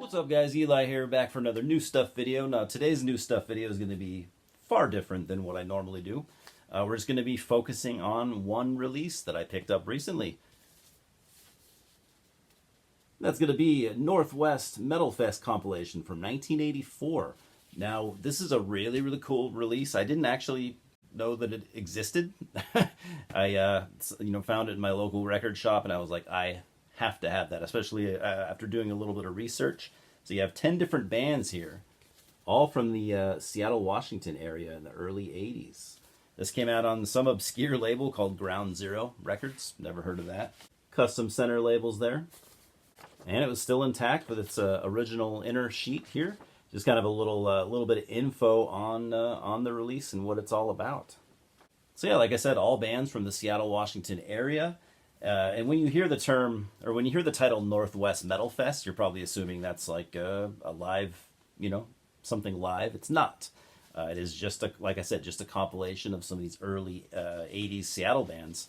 What's up guys, Eli here, back for another new stuff video. Now today's new stuff video is going to be far different than what I normally do. We're just going to be focusing on one release that I picked up recently. That's going to be Northwest Metalfest compilation from 1984. Now this is a really cool release. I didn't actually know that it existed. I found it in my local record shop and I was like, I have to have that, especially after doing a little bit of research. So you have 10 different bands here, all from the Seattle, Washington area in the early 80s. This came out on some obscure label called Ground Zero Records. Never heard of that. Custom center labels there. And it was still intact with its original inner sheet here. Just kind of a little bit of info on the release and what it's all about. So yeah, like I said, all bands from the Seattle, Washington area. And when you hear the term, or when you hear the title Northwest Metal Fest, you're probably assuming that's like a live, something live. It's not. It is just, like I said, just a compilation of some of these early 80s Seattle bands.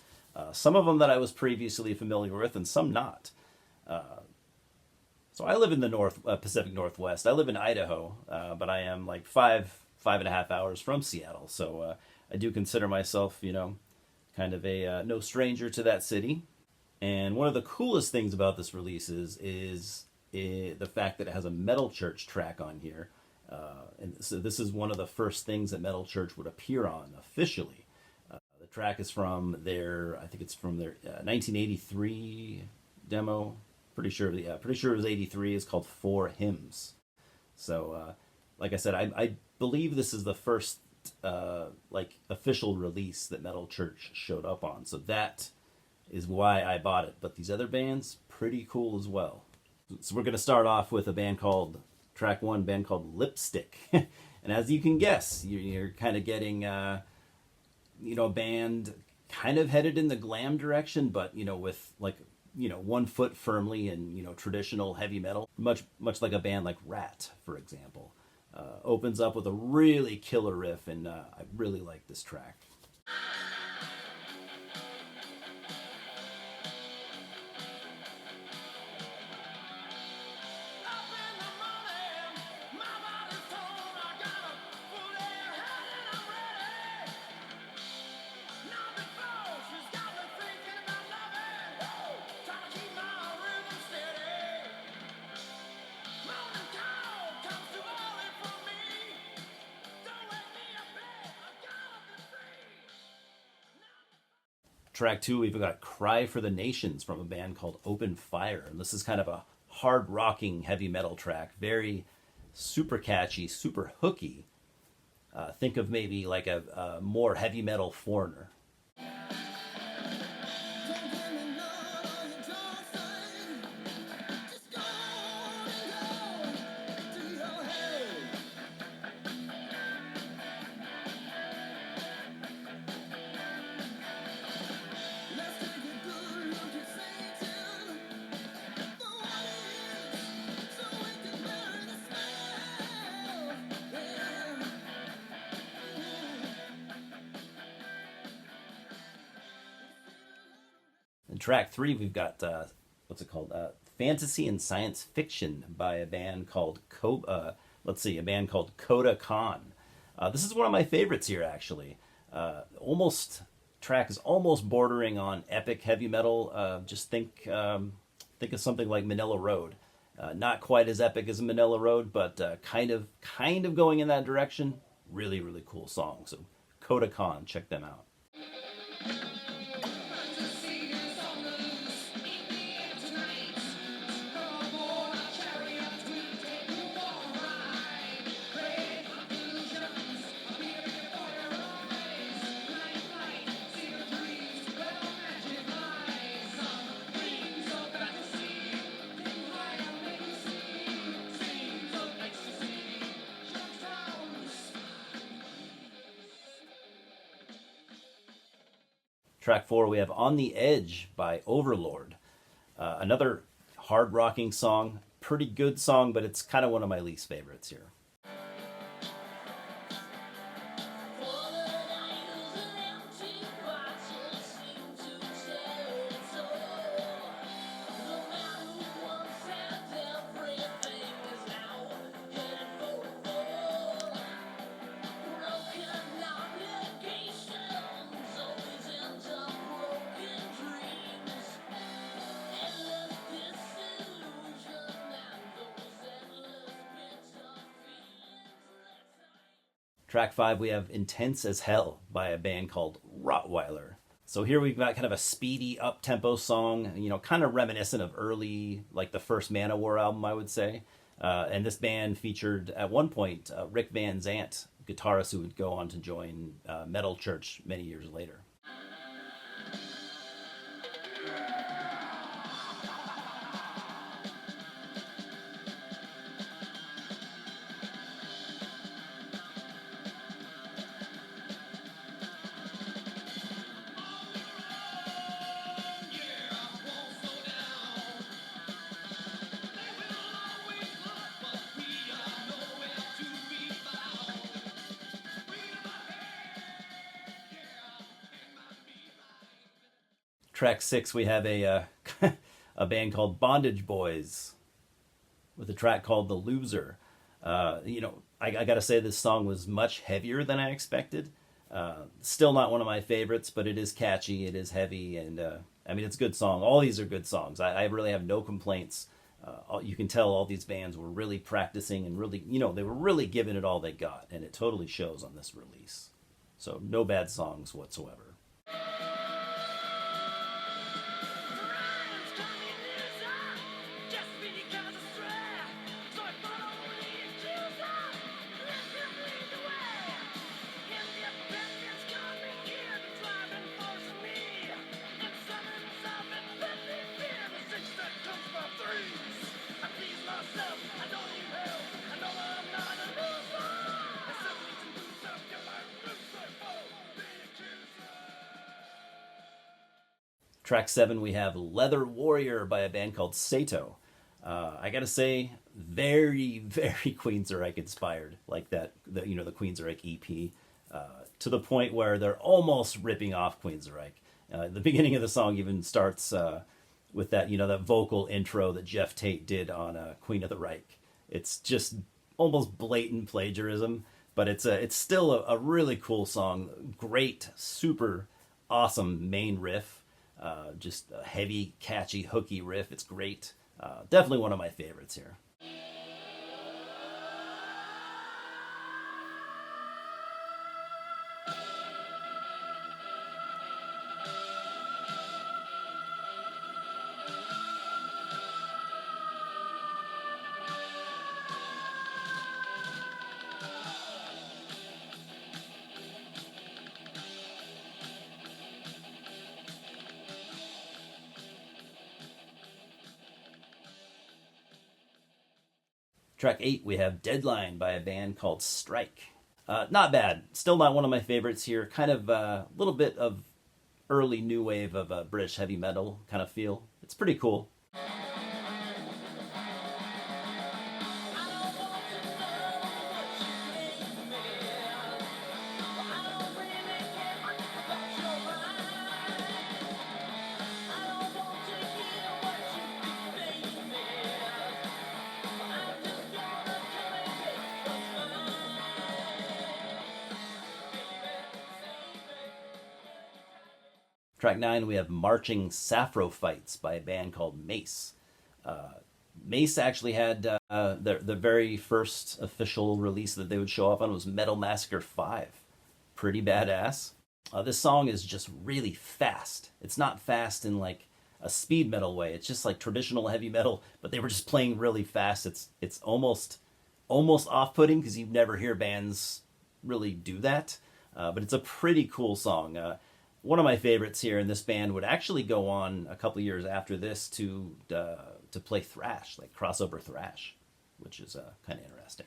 Some of them that I was previously familiar with and some not. So I live in the Pacific Northwest. I live in Idaho, but I am like five and a half hours from Seattle. So I do consider myself, kind of a no stranger to that city. And one of the coolest things about this release is the fact that it has a Metal Church track on here. And so this is one of the first things that Metal Church would appear on officially. The track is from I think it's from their 1983 demo. Pretty sure it was 83. It's called Four Hymns. So, like I said, I believe this is the first official release that Metal Church showed up on. So that is why I bought it. But these other bands, pretty cool as well. So we're going to start off with track one, band called Lipstick. And as you can guess, you're kind of getting, a band kind of headed in the glam direction, but, with 1 foot firmly in, traditional heavy metal. Much like a band like Rat, for example. Opens up with a really killer riff, and I really like this track. Track two, we've got Cry for the Nations from a band called Open Fire. And this is kind of a hard-rocking heavy metal track. Very super catchy, super hooky. Think of maybe like a more heavy metal Foreigner. In track three, we've got, what's it called? Fantasy and Science Fiction by a band called Coda Khan. This is one of my favorites here, actually. Track is almost bordering on epic heavy metal. Just think of something like Manila Road. Not quite as epic as Manila Road, but kind of going in that direction. Really cool song. So Coda Khan, check them out. Track four, we have On the Edge by Overlord. Another hard-rocking song. Pretty good song, but it's kind of one of my least favorites here. Track 5, we have Intense as Hell by a band called Rottweiler. So here we've got kind of a speedy up-tempo song, kind of reminiscent of early, like the first Manowar album, I would say. And this band featured, at one point, Rick Van Zant, guitarist who would go on to join Metal Church many years later. Track 6, we have a a band called Bondage Boys with a track called The Loser. I gotta say this song was much heavier than I expected. Still not one of my favorites, but it is catchy, it is heavy, and it's a good song. All these are good songs. I really have no complaints. You can tell all these bands were really practicing and really, they were really giving it all they got, and it totally shows on this release. So no bad songs whatsoever. Track 7, we have Leather Warrior by a band called Sato. I gotta say, very, very Queensryche inspired, like the Queensryche EP, to the point where they're almost ripping off Queensryche. The beginning of the song even starts with that, that vocal intro that Jeff Tate did on Queen of the Reich. It's just almost blatant plagiarism, but it's still a really cool song. Great, super awesome main riff. Just a heavy, catchy, hooky riff. It's great. Definitely one of my favorites here. Track 8, we have Deadline by a band called Strike. Not bad. Still not one of my favorites here. Kind of a little bit of early new wave of British heavy metal kind of feel. It's pretty cool. Track 9, we have Marching Saprophytes by a band called Mace. Mace actually had the very first official release that they would show up on was Metal Massacre 5. Pretty badass. This song is just really fast. It's not fast in like a speed metal way. It's just like traditional heavy metal, but they were just playing really fast. It's almost off-putting because you never hear bands really do that. But it's a pretty cool song. One of my favorites here, and this band would actually go on a couple years after this to play thrash, like crossover thrash, which is kind of interesting.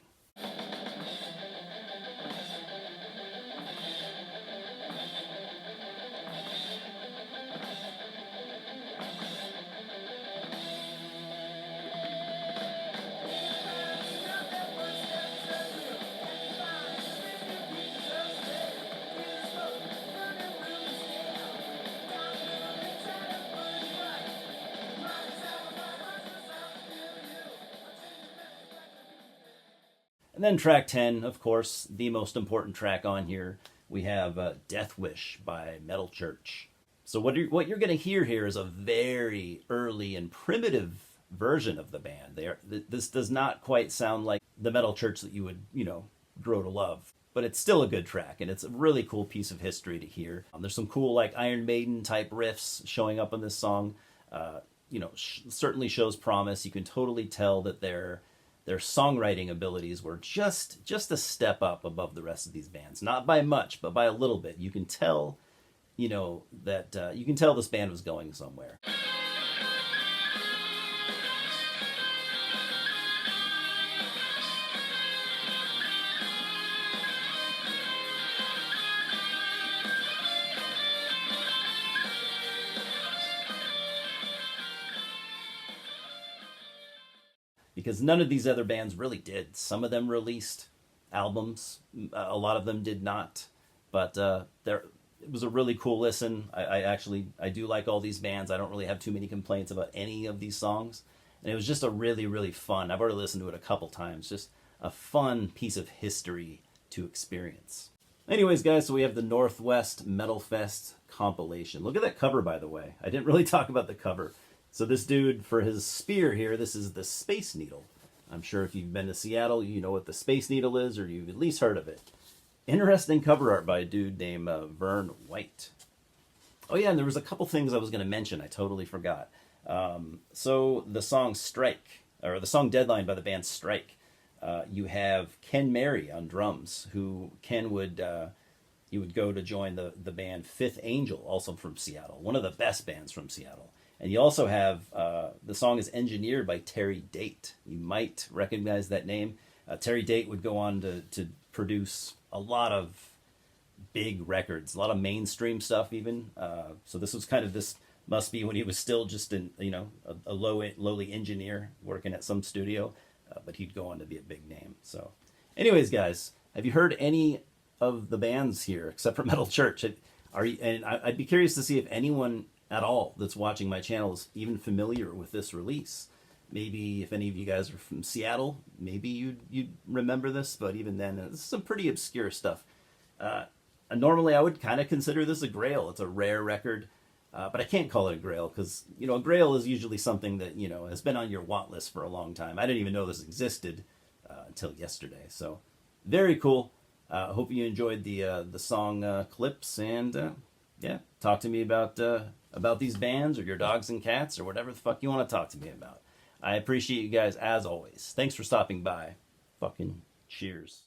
And then track 10, of course, the most important track on here, we have Death Wish by Metal Church. So what you're going to hear here is a very early and primitive version of the band. This does not quite sound like the Metal Church that you would, grow to love. but it's still a good track, and it's a really cool piece of history to hear. There's some cool like Iron Maiden type riffs showing up on this song. Certainly shows promise. You can totally tell that their songwriting abilities were just a step up above the rest of these bands. Not by much, but by a little bit. You can tell, that you can tell this band was going somewhere. Because none of these other bands really did. Some of them released albums, a lot of them did not. But it was a really cool listen. I do like all these bands. I don't really have too many complaints about any of these songs. And it was just a really, really fun. I've already listened to it a couple times. Just a fun piece of history to experience. Anyways, guys, so we have the Northwest Metalfest compilation. Look at that cover, by the way. I didn't really talk about the cover. So this dude, for his spear here, this is the Space Needle. I'm sure if you've been to Seattle, you know what the Space Needle is, or you've at least heard of it. Interesting cover art by a dude named Vern White. Oh yeah, and there was a couple things I was going to mention. I totally forgot. So the song Strike, or the song Deadline by the band Strike, you have Ken Mary on drums, who Ken would... he would go to join the band Fifth Angel, also from Seattle. One of the best bands from Seattle. And you also have, the song is engineered by Terry Date. You might recognize that name. Terry Date would go on to produce a lot of big records, a lot of mainstream stuff even. So this was kind of this, must be when he was still just a lowly engineer working at some studio. But he'd go on to be a big name. So anyways, guys, have you heard any of the bands here except for Metal Church? And I'd be curious to see if anyone at all that's watching my channel is even familiar with this release. Maybe if any of you guys are from Seattle, maybe you'd remember this, but even then, this is some pretty obscure stuff. Normally, I would kind of consider this a grail. It's a rare record, but I can't call it a grail because, a grail is usually something that, has been on your want list for a long time. I didn't even know this existed until yesterday. So, very cool. I hope you enjoyed the song clips, and yeah, talk to me about these bands or your dogs and cats or whatever the fuck you want to talk to me about. I appreciate you guys as always. Thanks for stopping by. Fucking cheers.